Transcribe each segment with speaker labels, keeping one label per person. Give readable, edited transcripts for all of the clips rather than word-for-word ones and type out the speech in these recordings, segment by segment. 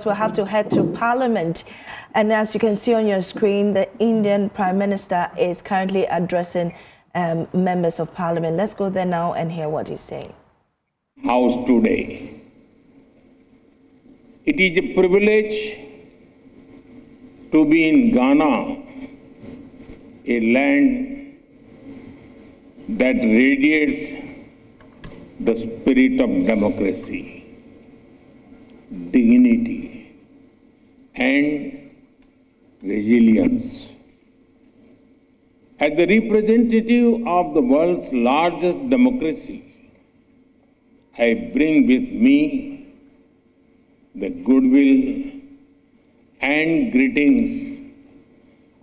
Speaker 1: course, we'll have to head to Parliament. And as you can see on your screen, the Indian Prime Minister is currently addressing members of Parliament. Let's go there now and hear what he's saying.
Speaker 2: House today. It is a privilege to be in Ghana, a land that radiates the spirit of democracy, dignity, and resilience. As the representative of the world's largest democracy, I bring with me the goodwill and greetings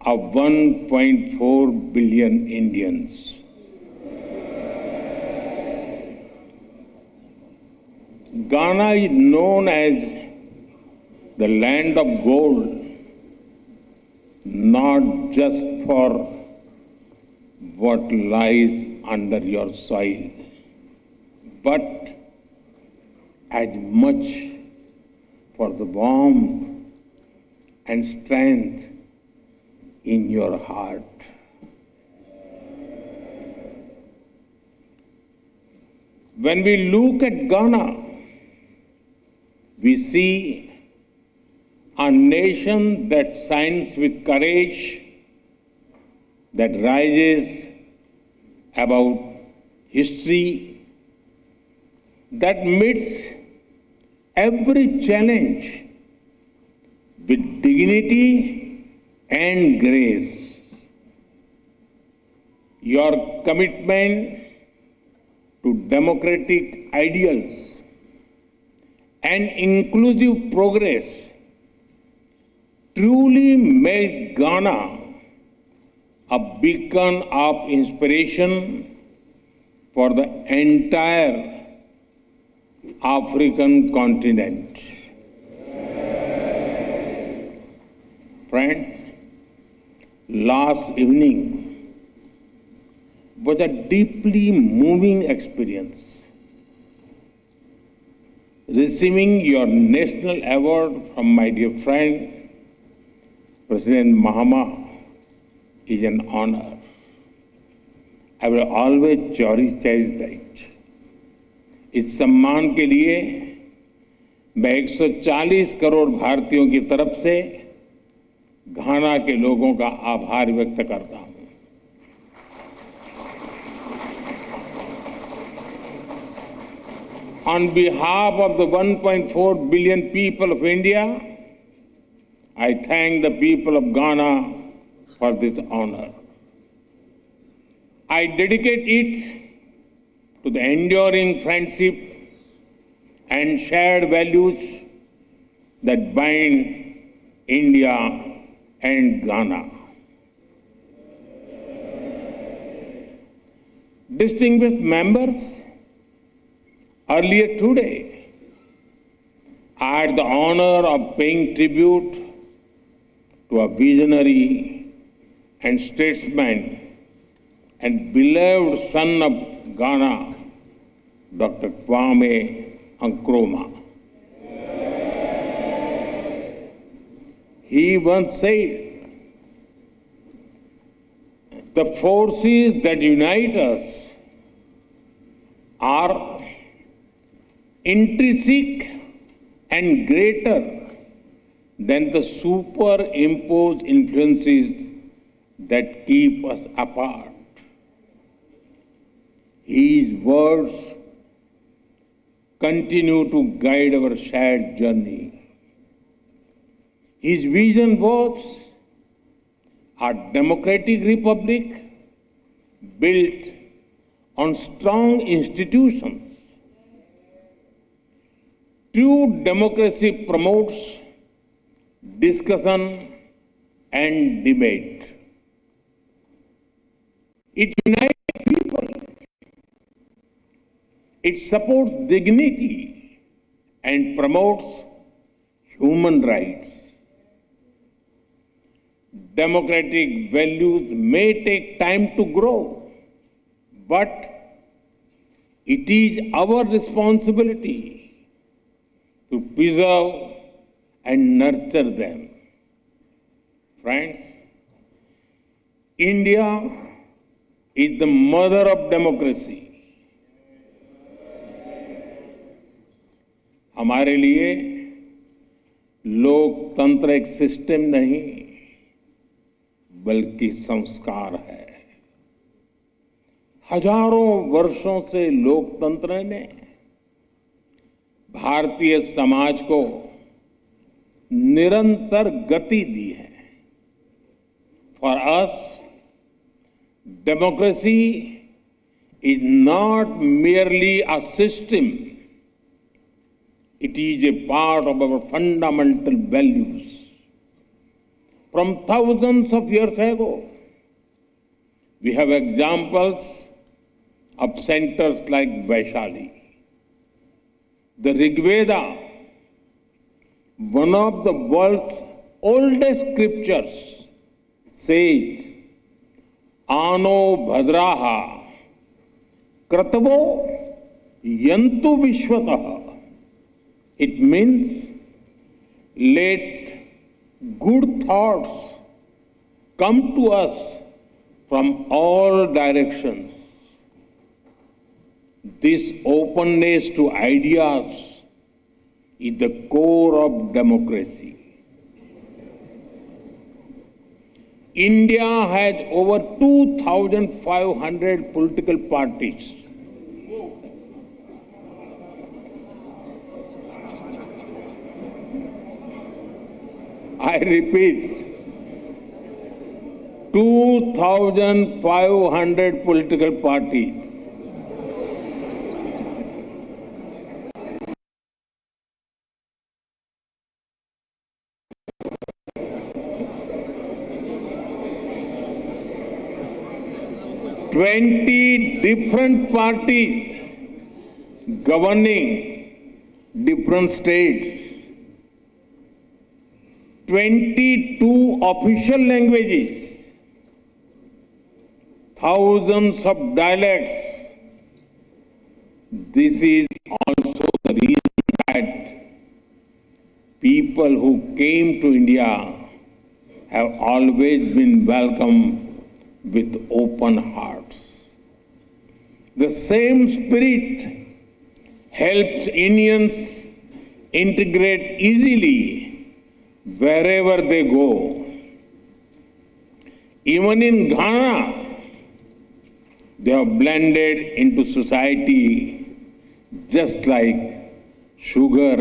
Speaker 2: of 1.4 billion Indians. Ghana is known as the land of gold, not just for what lies under your soil, but as much for the warmth and strength in your heart. When we look at Ghana, we see a nation that shines with courage, that rises above history, that meets every challenge with dignity and grace. Your commitment to democratic ideals and inclusive progress truly makes Ghana a beacon of inspiration for the entire African continent. Friends, last evening was a deeply moving experience. Receiving your national award from my dear friend, President Mahama, is an honor. I will always cherish that. इस सम्मान के लिए मैं 140 करोड़ भारतीयों की तरफ से घाना के लोगों का आभार व्यक्त करता हूं। On behalf of the 1.4 billion people of India, I thank the people of Ghana for this honor. I dedicate it to the enduring friendship and shared values that bind India and Ghana. Distinguished members, earlier today, I had the honor of paying tribute to a visionary and statesman and beloved son of Ghana, Dr. Kwame Nkrumah. He once said, "The forces that unite us are intrinsic and greater than the superimposed influences that keep us apart." His words continue to guide our shared journey. His vision was a democratic republic built on strong institutions. True democracy promotes discussion and debate. It unites people. It supports dignity and promotes human rights. Democratic values may take time to grow, but it is our responsibility to preserve and nurture them. Friends, India is the mother of democracy. हमारे लिए लोकतंत्र एक system नहीं बल्कि संस्कार है। हजारों वर्षों से लोकतंत्र ने भारतीय समाज को निरंतर गति दी है। For us, democracy is not merely a system. It is a part of our fundamental values. From thousands of years ago, we have examples of centers like Vaishali. The Rig Veda, one of the world's oldest scriptures, says, Ano Bhadraha Kratavo Yantu Vishwataha. It means let good thoughts come to us from all directions. This openness to ideas is the core of democracy. India has over 2,500 political parties. I repeat, 2,500 political parties. Twenty different parties governing different states. 22 official languages, thousands of dialects. This is also the reason that people who came to India have always been welcomed with open hearts. The same spirit helps Indians integrate easily wherever they go. Even in Ghana, they have blended into society just like sugar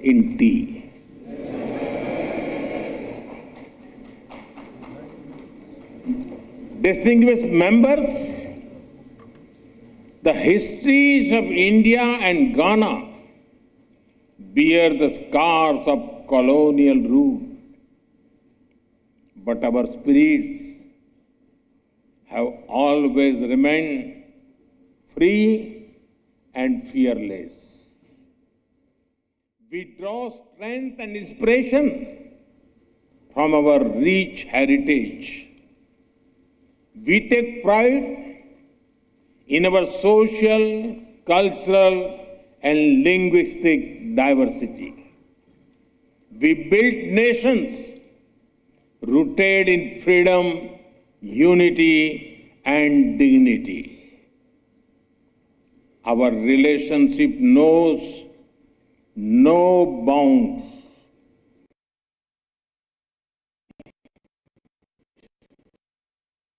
Speaker 2: in tea. Distinguished members, the histories of India and Ghana bear the scars of colonial rule, but our spirits have always remained free and fearless. We draw strength and inspiration from our rich heritage. We take pride in our social, cultural, and linguistic diversity. We built nations rooted in freedom, unity, and dignity. Our relationship knows no bounds.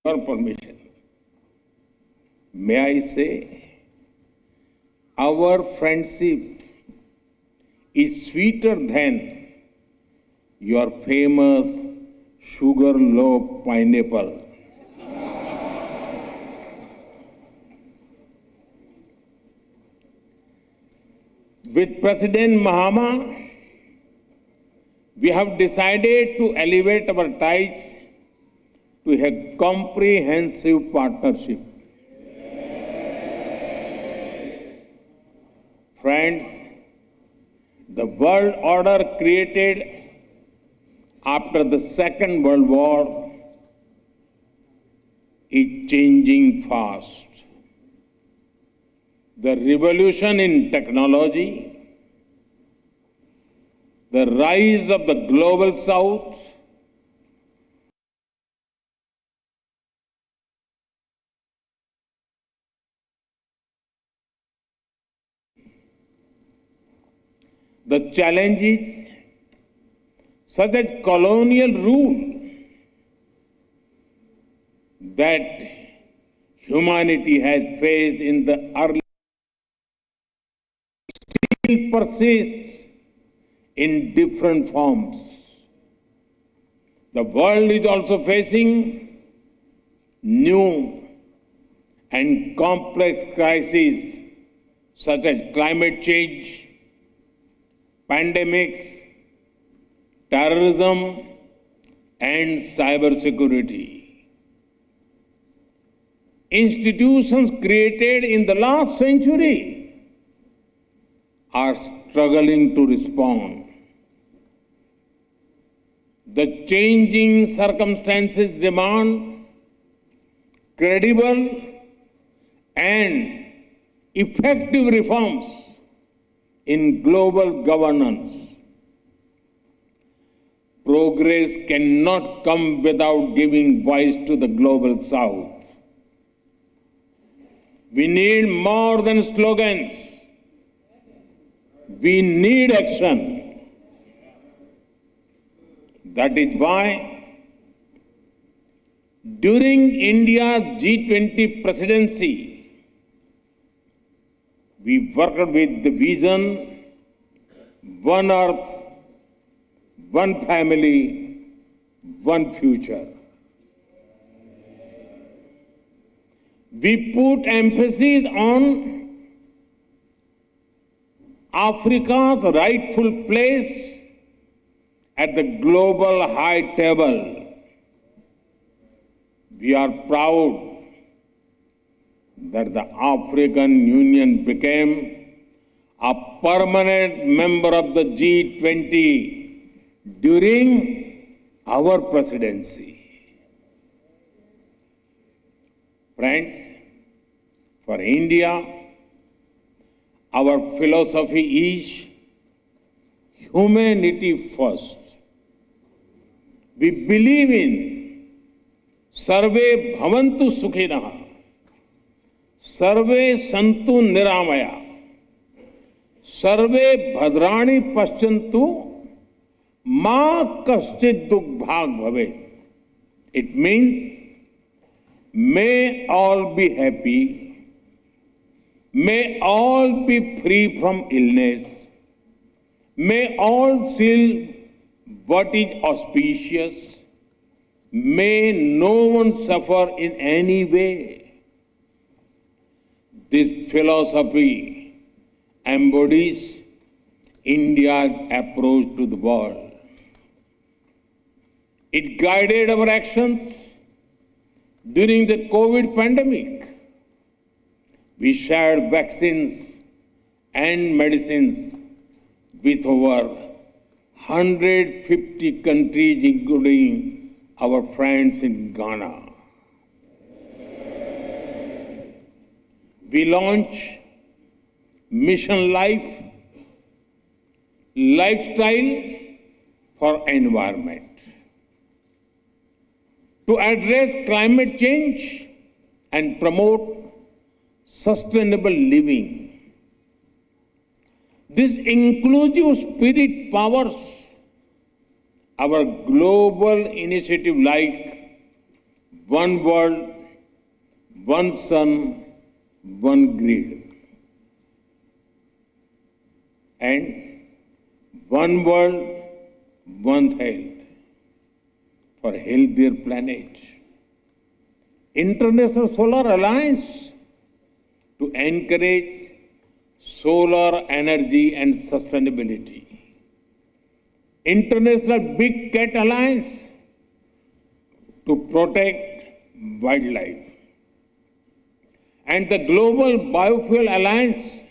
Speaker 2: Your permission, may I say, our friendship is sweeter than your famous sugar loaf pineapple. With President Mahama, we have decided to elevate our ties to a comprehensive partnership. Friends, the world order created after the Second World War is changing fast. The revolution in technology, the rise of the global south, the challenges such as colonial rule that humanity has faced in the early still persists in different forms. The world is also facing new and complex crises such as climate change, pandemics, terrorism, and cybersecurity. Institutions created in the last century are struggling to respond. The changing circumstances demand credible and effective reforms in global governance. Progress cannot come without giving voice to the global south. We need more than slogans. We need action. That is why during India's G20 presidency, we worked with the vision, one earth, one family, one future. We put emphasis on Africa's rightful place at the global high table. We are proud that the African Union became a permanent member of the G20 during our presidency. Friends, for India, our philosophy is humanity first. We believe in Sarve Bhavantu Sukhinah, Sarve Santu Niramaya, Sarve Bhadrani Paschantu, Ma Kaschid Dukh Bhag Bhave. It means, may all be happy, may all be free from illness, may all feel what is auspicious, may no one suffer in any way. This philosophy embodies India's approach to the world. It guided our actions during the COVID pandemic. We shared vaccines and medicines with over 150 countries, including our friends in Ghana. We launched Mission Life, Lifestyle for Environment, to address climate change and promote sustainable living. This inclusive spirit powers our global initiative like One World, One Sun, One Grid, and One World, One Health for a healthier planet. International Solar Alliance to encourage solar energy and sustainability. International Big Cat Alliance to protect wildlife. And the Global Biofuel Alliance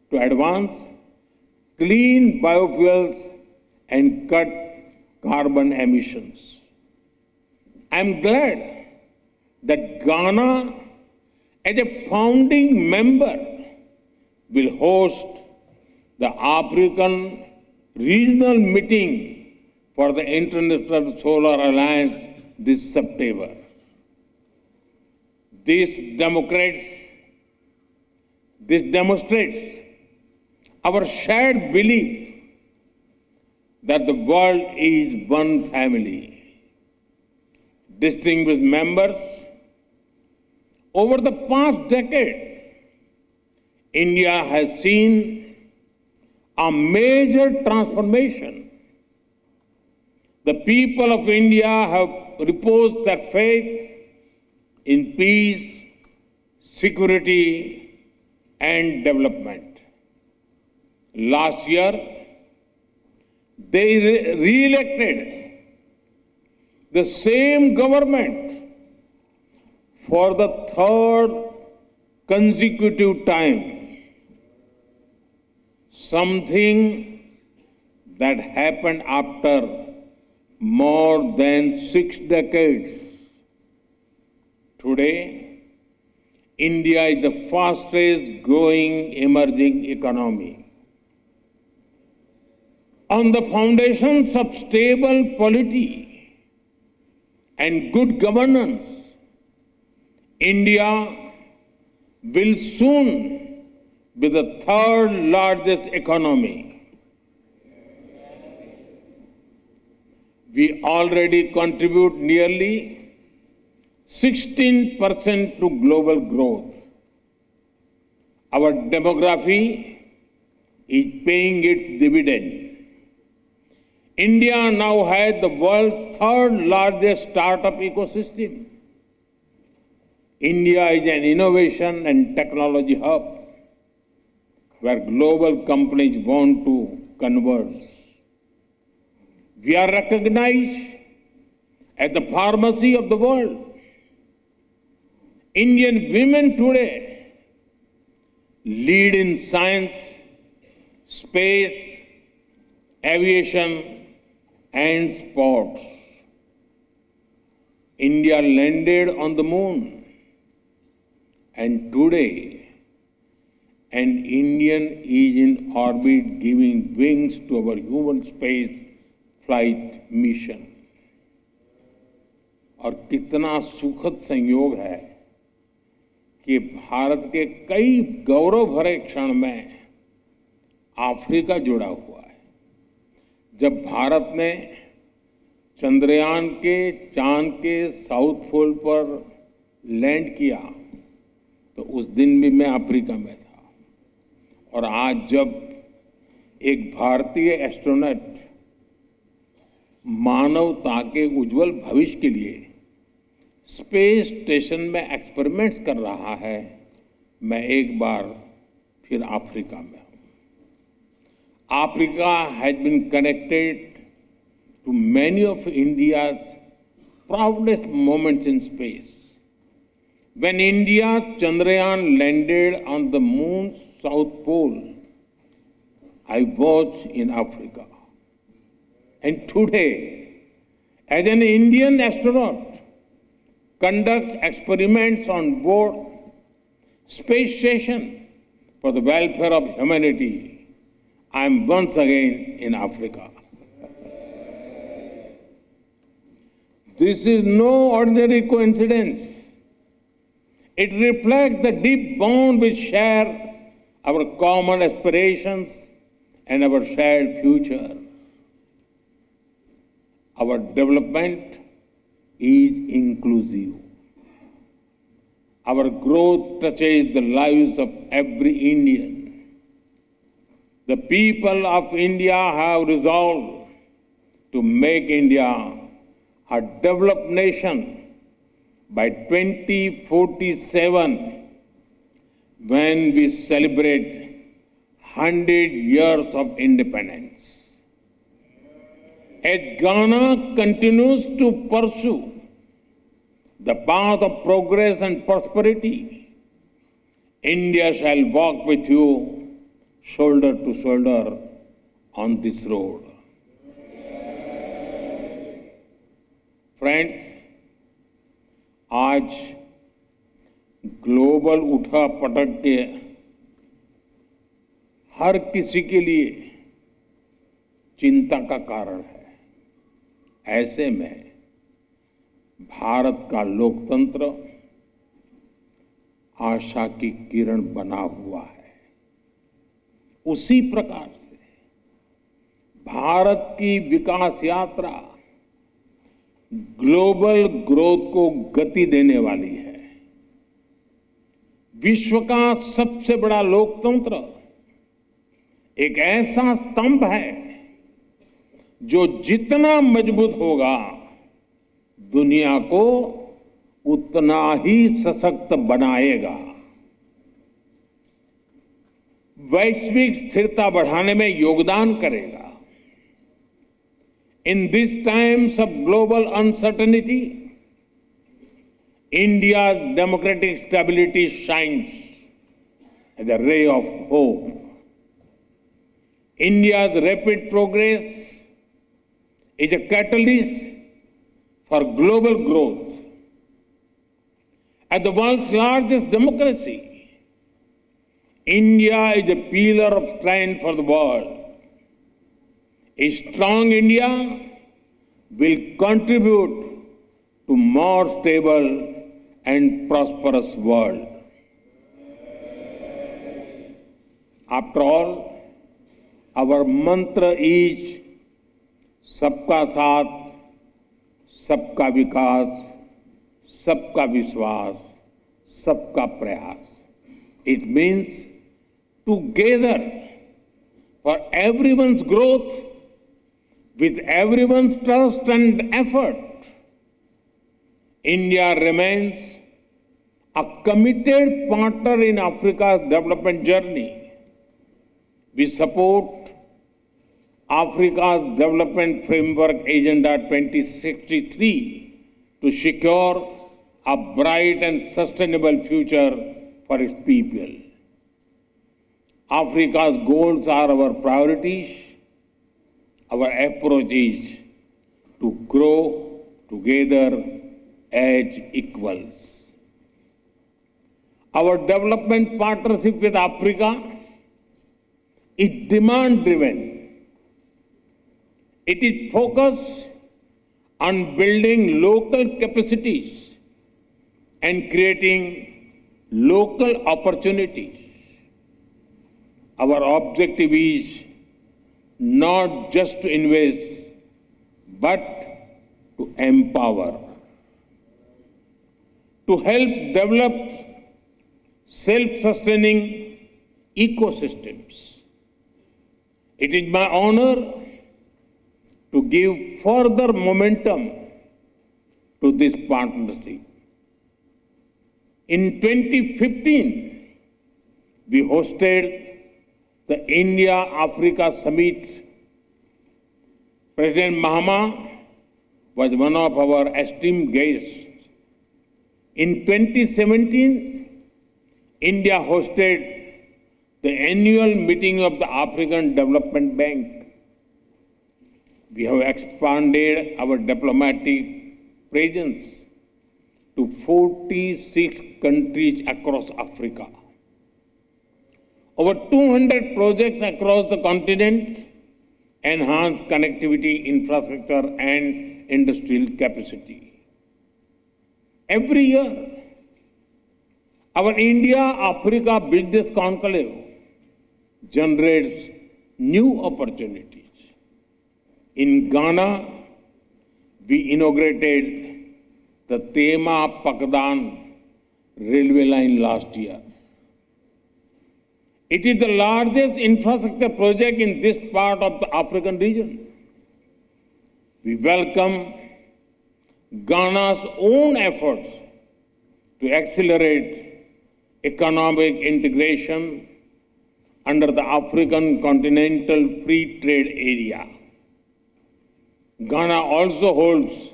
Speaker 2: to advance clean biofuels and cut carbon emissions. I'm glad that Ghana, as a founding member, will host the African regional meeting for the International Solar Alliance this September. This demonstrates our shared belief that the world is one family. Distinguished members, over the past decade, India has seen a major transformation. The people of India have reposed their faith in peace, security, and development. Last year, they re-elected the same government for the third consecutive time. Something that happened after more than 6 decades. Today, India is the fastest growing emerging economy. On the foundations of stable polity and good governance, India will soon be the third largest economy. We already contribute nearly 16% to global growth. Our demography is paying its dividend. India now has the world's third largest startup ecosystem. India is an innovation and technology hub where global companies want to converge. We are recognized as the pharmacy of the world. Indian women today lead in science, space, aviation, and sports. India landed on the moon, and today an Indian is in orbit giving wings to our human space flight mission. और कितना सुखद संयोग है कि भारत के कई गौरव भरे क्षण में अफ्रीका जुड़ा हुआ है। जब भारत ने चंद्रयान के चांद के साउथ पोल पर लैंड किया तो उस दिन भी मैं अफ्रीका में था, और आज जब एक भारतीय एस्ट्रोनॉट मानवता के उज्जवल भविष्य के लिए स्पेस स्टेशन में एक्सपेरिमेंट्स कर रहा है, मैं एक बार फिर अफ्रीका में हूं। Africa has been connected to many of India's proudest moments in space. When India Chandrayaan landed on the moon's south pole, I was in Africa. And today, as an Indian astronaut conducts experiments on board space station for the welfare of humanity, I am once again in Africa. This is no ordinary coincidence. It reflects the deep bond we share, our common aspirations, and our shared future. Our development is inclusive. Our growth touches the lives of every Indian. The people of India have resolved to make India a developed nation by 2047, when we celebrate 100 years of independence. As Ghana continues to pursue the path of progress and prosperity, India shall walk with you shoulder to shoulder on this road. Friends, आज global उठा पटक के हर किसी के लिए चिंता का कारण है। ऐसे में भारत का लोकतंत्र आशा की किरण बना हुआ है। उसी प्रकार से भारत की विकास यात्रा ग्लोबल ग्रोथ को गति देने वाली है। विश्व का सबसे बड़ा लोकतंत्र एक ऐसा स्तंभ है जो जितना मजबूत होगा, दुनिया को उतना ही सशक्त बनाएगा। वैश्विक स्थिरता बढ़ाने में योगदान करेगा। In these times of global uncertainty, India's democratic stability shines as a ray of hope. India's rapid progress is a catalyst for global growth. As the world's largest democracy, India is a pillar of strength for the world. A strong India will contribute to more stable and prosperous world. After all, our mantra is सबका साथ, सबका विकास, सबका विश्वास, सबका प्रयास. It means together for everyone's growth, with everyone's trust and effort. India remains a committed partner in Africa's development journey. We support Africa's Development Framework Agenda 2063 to secure a bright and sustainable future for its people. Africa's goals are our priorities. Our approach is to grow together as equals. Our development partnership with Africa is demand-driven. It is focused on building local capacities and creating local opportunities. Our objective is not just to invest, but to empower, to help develop self-sustaining ecosystems. It is my honor to give further momentum to this partnership. In 2015, we hosted the India-Africa Summit. President Mahama was one of our esteemed guests. In 2017, India hosted the annual meeting of the African Development Bank. We have expanded our diplomatic presence to 46 countries across Africa. Over 200 projects across the continent enhance connectivity, infrastructure, and industrial capacity. Every year, our India-Africa Business Conclave generates new opportunities. In Ghana, we inaugurated the Tema-Pakdan railway line last year. It is the largest infrastructure project in this part of the African region. We welcome Ghana's own efforts to accelerate economic integration under the African Continental Free Trade Area. Ghana also holds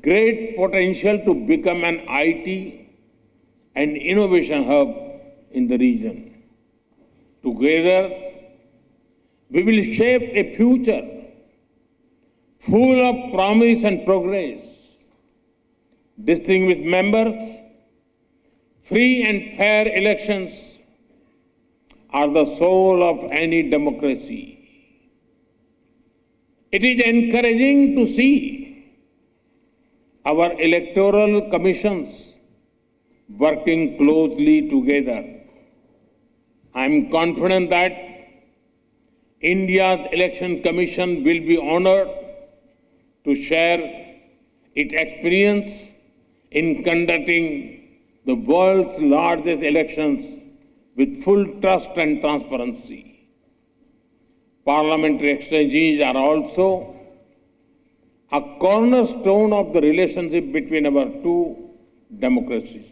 Speaker 2: great potential to become an IT and innovation hub in the region. Together, we will shape a future full of promise and progress. Distinguished members, free and fair elections are the soul of any democracy. It is encouraging to see our electoral commissions working closely together. I am confident that India's Election Commission will be honored to share its experience in conducting the world's largest elections with full trust and transparency. Parliamentary exchanges are also a cornerstone of the relationship between our two democracies.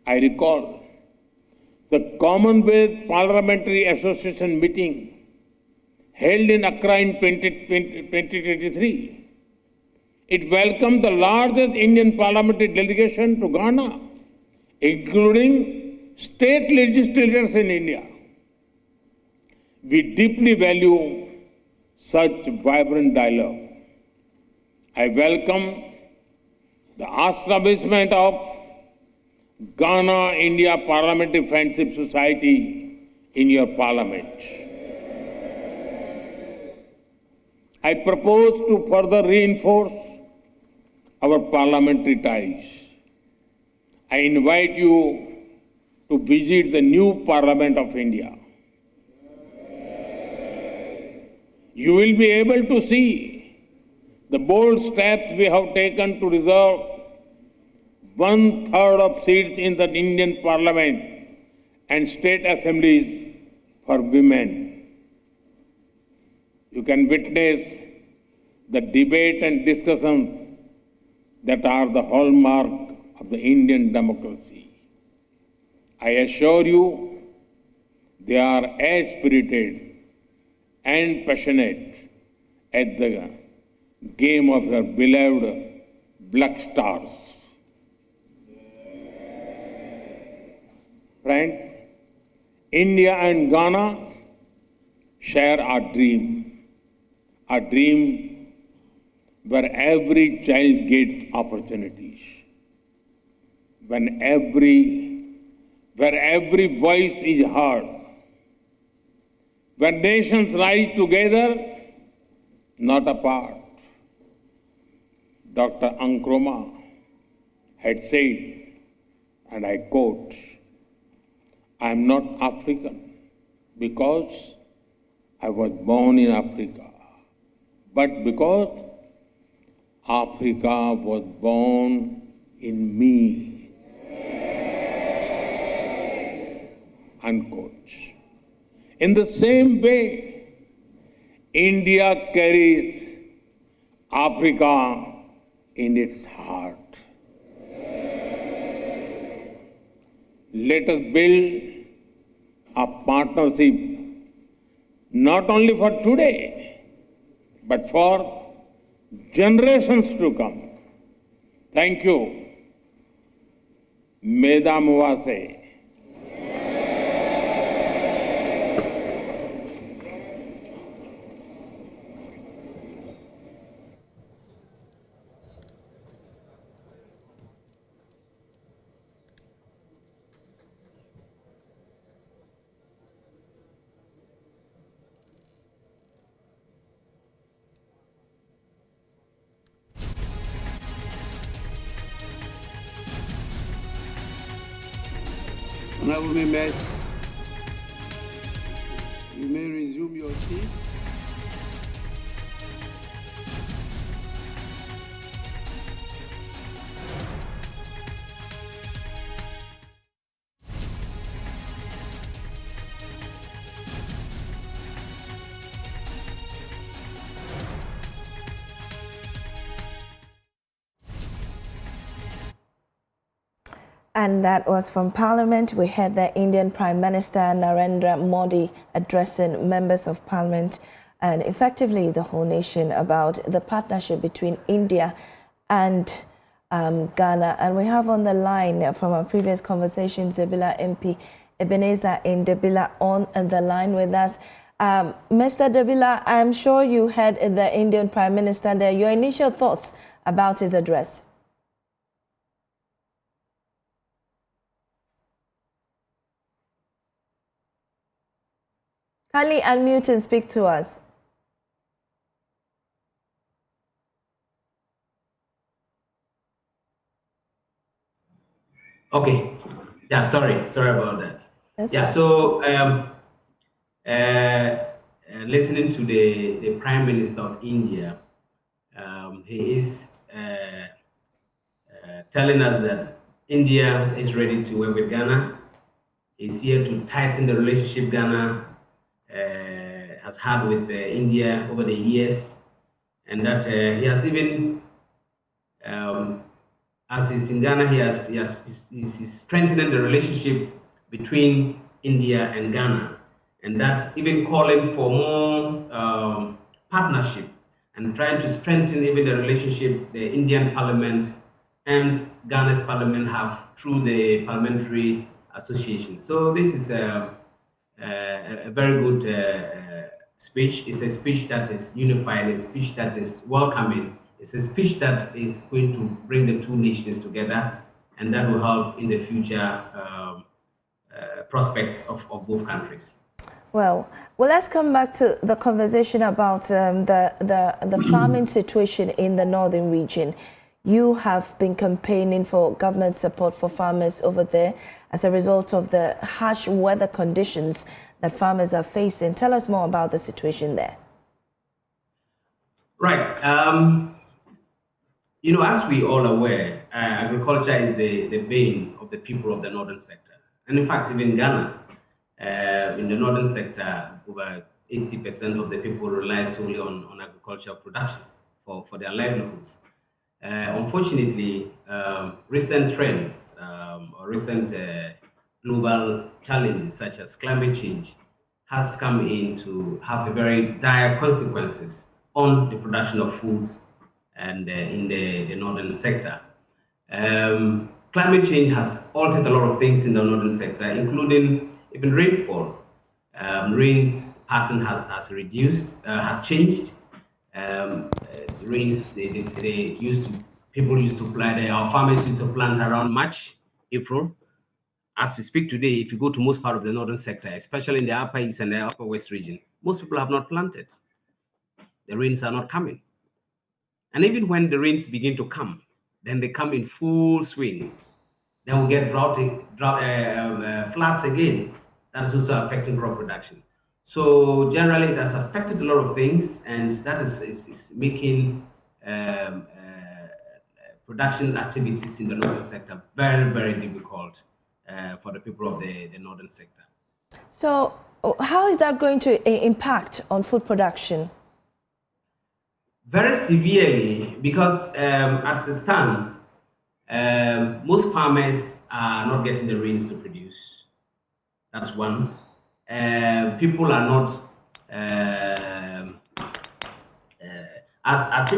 Speaker 2: I recall the Commonwealth Parliamentary Association meeting held in Accra in 2023. It welcomed the largest Indian parliamentary delegation to Ghana, including state legislators in India. We deeply value such vibrant dialogue. I welcome the establishment of Ghana-India Parliamentary Friendship Society in your parliament. I propose to further reinforce our parliamentary ties. I invite you to visit the new Parliament of India. You will be able to see the bold steps we have taken to reserve 1/3 of seats in the Indian Parliament and state assemblies for women. You can witness the debate and discussions that are the hallmark of the Indian democracy. I assure you, they are as spirited and passionate as the game of your beloved Black Stars. Friends, India and Ghana share a dream where every child gets opportunities, where every voice is heard, where nations rise together, not apart. Dr. Nkrumah had said, and I quote, "I am not African because I was born in Africa, but because Africa was born in me." Unquote. In the same way, India carries Africa in its heart. Let us build a partnership not only for today, but for generations to come. Thank you. Meda Muwase.
Speaker 3: Honorable members, you may resume your seat.
Speaker 1: And that was from Parliament. We heard the Indian Prime Minister Narendra Modi addressing members of Parliament and effectively the whole nation about the partnership between India and Ghana. And we have on the line from our previous conversation, Dabila MP Ebenezer Ndebila on the line with us. Mr. Dabila, I'm sure you heard the Indian Prime Minister there. Your initial thoughts about his address? Kindly unmute and speak to us.
Speaker 4: Okay. Yeah, sorry about that.
Speaker 1: That's
Speaker 4: Yeah,
Speaker 1: fine.
Speaker 4: so listening to the Prime Minister of India, he is telling us that India is ready to work with Ghana, is here to tighten the relationship Ghana has had with India over the years, and that he has even um, as he's in Ghana, he's strengthening the relationship between India and Ghana, and that's even calling for more partnership and trying to strengthen even the relationship the Indian Parliament and Ghana's Parliament have through the parliamentary association. So this is a very good speech. It's a speech that is unifying, a speech that is welcoming. It's a speech that is going to bring the two nations together, and that will help in the future prospects of both countries.
Speaker 1: Well, let's come back to the conversation about the farming situation in the northern region. You have been campaigning for government support for farmers over there as a result of the harsh weather conditions that farmers are facing. Tell us more about the situation there.
Speaker 4: Right. As we all aware, agriculture is the bane of the people of the northern sector. And in fact, even Ghana, in the northern sector, over 80% of the people rely solely on agricultural production for their livelihoods. Unfortunately, recent trends or recent global challenges such as climate change has come in to have a very dire consequences on the production of foods and in the northern sector. Climate change has altered a lot of things in the northern sector, including even rainfall. Rain's pattern has reduced, has changed. Rains, they used to, people used to plant, our farmers used to plant around March, April. As we speak today, if you go to most part of the northern sector, especially in the upper east and the upper west region, most people have not planted. The rains are not coming. And even when the rains begin to come, then they come in full swing. Then we get floods again. That is also affecting crop production. So generally, it has affected a lot of things, and that is making production activities in the northern sector very, very difficult for the people of the northern sector.
Speaker 1: So, how is that going to impact on food production?
Speaker 4: Very severely, because as it stands, most farmers are not getting the rains to produce. That's one. People are not as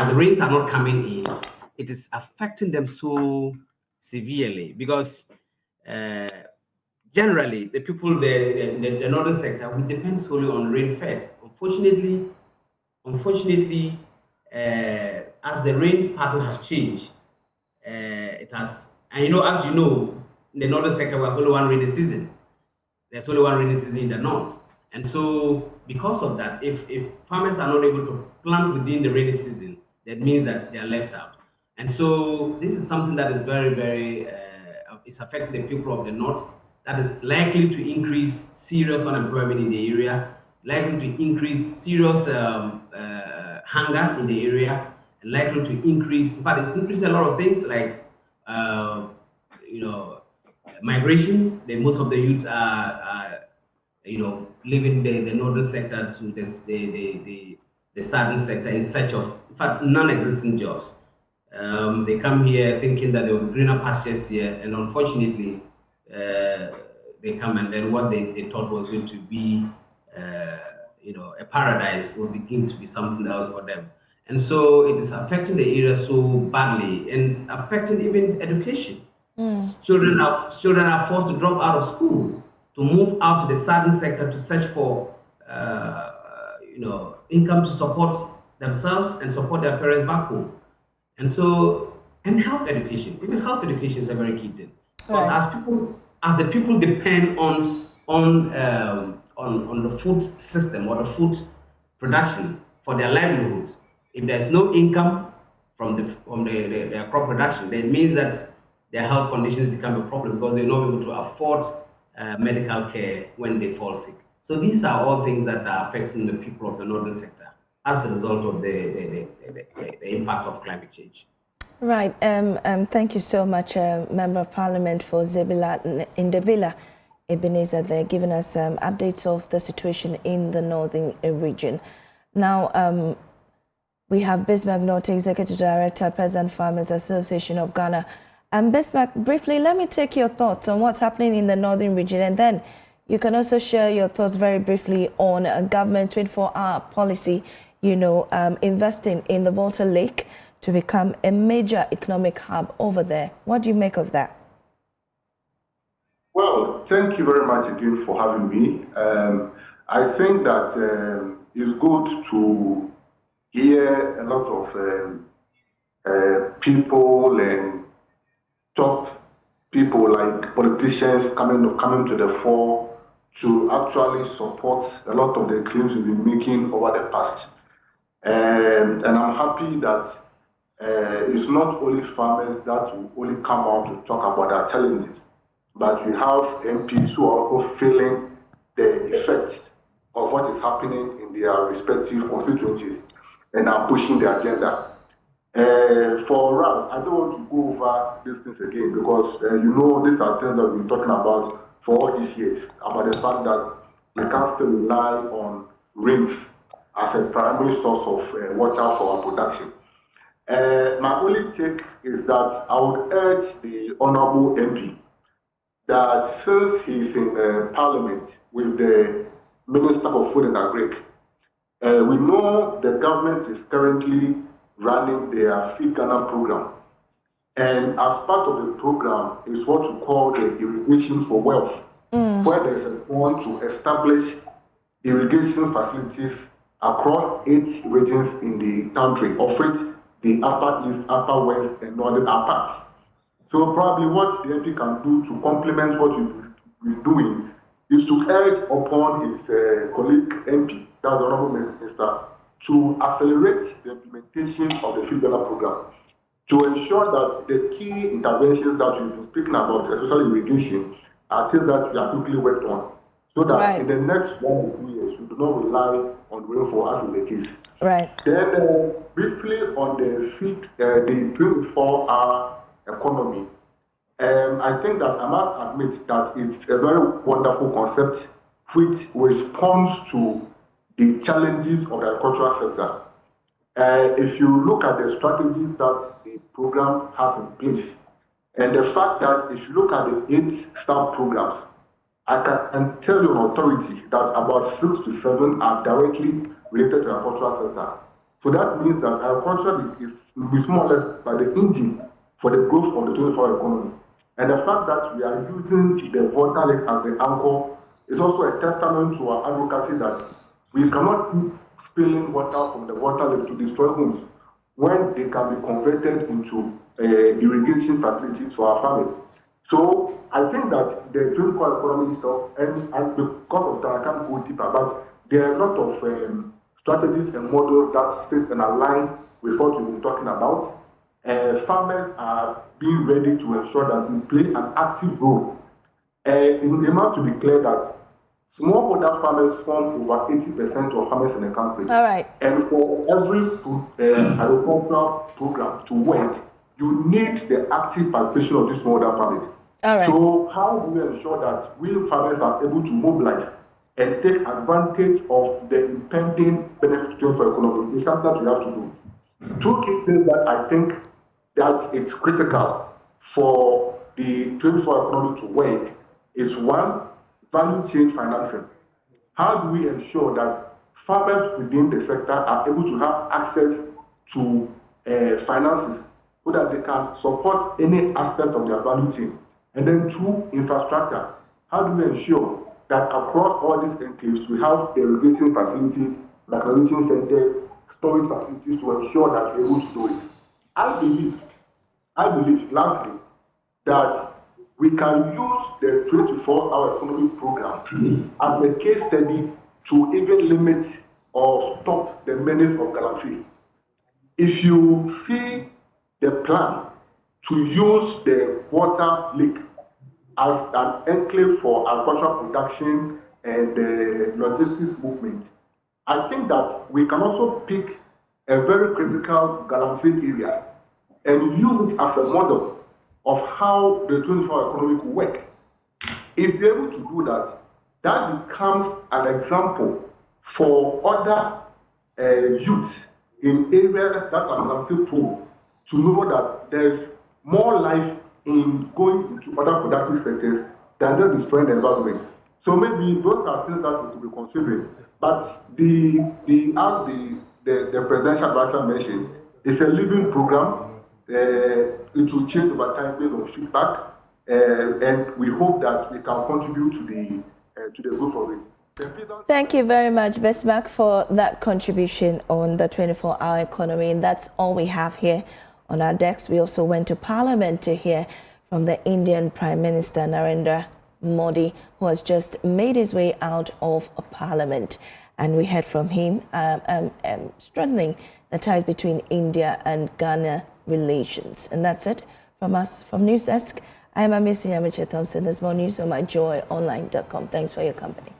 Speaker 4: the rains are not coming in. It is affecting them so severely because generally the people the northern sector we depend solely on rain fed. Unfortunately, as the rains pattern has changed, it has, and as you know, in the northern sector, we have only one rainy season. There's only one rainy season in the north. And so, because of that, if farmers are not able to plant within the rainy season, that means that they are left out. And so, this is something that is very, very, it's affecting the people of the north. That is likely to increase serious unemployment in the area, likely to increase serious hunger in the area, and likely to increase, in fact, it's increased a lot of things like, uh, you know, migration. Most of the youth are leaving the northern sector to the southern sector in search of, in fact, non-existent jobs. They come here thinking that there will be greener pastures here, and unfortunately, they come and then what they thought was going to be, a paradise will begin to be something else for them. And so it is affecting the area so badly, and it's affecting even education. Children are forced to drop out of school to move out to the southern sector to search for income to support themselves and support their parents back home. And so, and health education, even health education is a very key thing because
Speaker 1: Right.
Speaker 4: as the people depend on the food system or the food production for their livelihoods, if there's no income from their crop production, then it means that their health conditions become a problem because they're not able to afford medical care when they fall sick. So these are all things that are affecting the people of the northern sector as a result of the impact of climate change.
Speaker 1: Right. Thank you so much, Member of Parliament for Zebila Ndebila Ebenezer, there giving us updates of the situation in the northern region. Now, we have Bismarck Norte, Executive Director, Peasant Farmers Association of Ghana. Bismarck, briefly, let me take your thoughts on what's happening in the northern region, and then you can also share your thoughts very briefly on a government 24-hour policy, investing in the Volta Lake to become a major economic hub over there. What do you make of that?
Speaker 5: Well, thank you very much again for having me. I think that it's good to hear a lot of people and top people like politicians coming to the fore to actually support a lot of the claims we've been making over the past. And I'm happy that it's not only farmers that will only come out to talk about their challenges, but we have MPs who are also feeling the effects of what is happening in their respective constituencies and are pushing the agenda. For us, I don't want to go over these things again because these are things that we've been talking about for all these years, about the fact that we can't still rely on rains as a primary source of water for our production. My only take is that I would urge the Honorable MP that since he's in Parliament with the Minister for Food and Agric, we know the government is currently running their Feed Ghana program. And as part of the program is what we call the Irrigation for Wealth, where there's a plan to establish irrigation facilities across 8 regions in the country, of which the Upper East, Upper West, and Northern are parts. So probably what the MP can do to complement what we've been doing is to urge upon his colleague MP, that's the Honorable Minister, to accelerate the implementation of the Feed Ghana program, to ensure that the key interventions that we've been speaking about, especially irrigation, are things that we are quickly worked on, so that in the next 1 or 2 years, we do not rely on rainfall as is the case.
Speaker 1: Right.
Speaker 5: Then briefly on the 24-hour economy, I think that I must admit that it's a very wonderful concept which responds to the challenges of the agricultural sector. If you look at the strategies that the program has in place, and the fact that if you look at the 8 START programs, I can tell you on authority that about 6 to 7 are directly related to the agricultural sector. So that means that agriculture is more or less by the engine for the growth of the 24-hour economy. And the fact that we are using the Volta Lake as the anchor is also a testament to our advocacy that we cannot keep spilling water from the Volta Lake to destroy homes when they can be converted into irrigation facilities for our farmers. So I think that the 24-hour economy stuff, and because of that, I can't go deeper, but there are a lot of strategies and models that sit and align with what we've been talking about. Farmers are being ready to ensure that we play an active role. It must to be clear that smallholder farmers form over 80% of farmers in the country.
Speaker 1: All right.
Speaker 5: And for every agricultural program to work, you need the active participation of these smallholder farmers.
Speaker 1: All right.
Speaker 5: So how do we ensure that we farmers are able to mobilize and take advantage of the impending benefit for economy? It's something that we have to do. 2 key things that I think that it's critical for the 24-hour economy to work is 1, value chain financing. How do we ensure that farmers within the sector are able to have access to finances so that they can support any aspect of their value chain? And then 2, infrastructure. How do we ensure that across all these enclaves we have irrigation facilities, mechanization centers, storage facilities to ensure that we're able to do it? I believe, lastly, that we can use the 24-hour economy program as a case study to even limit or stop the menace of Galamsey. If you see the plan to use the water lake as an enclave for agricultural production and the logistics movement. I think that we can also pick a very critical Galamsey area and use it as a model of how the 24-hour economy could work. If we're able to do that, that becomes an example for other youths in areas that are Galamsey prone to know that there's more life in going into other productive sectors than just destroying the environment. So maybe those are things that we could be considering. But as the presidential advisor mentioned, it's a living program. It will change over time based on feedback, and we hope that we can contribute to the growth of it.
Speaker 1: Thank you very much, Bismarck, for that contribution on the 24-hour economy. And that's all we have here on our desk. We also went to Parliament to hear from the Indian Prime Minister Narendra Modi, who has just made his way out of Parliament. And we heard from him strengthening the ties between India and Ghana relations. And that's it from us from News Desk. I am Amici Amiche Thompson. There's more news on myjoyonline.com. Thanks for your company.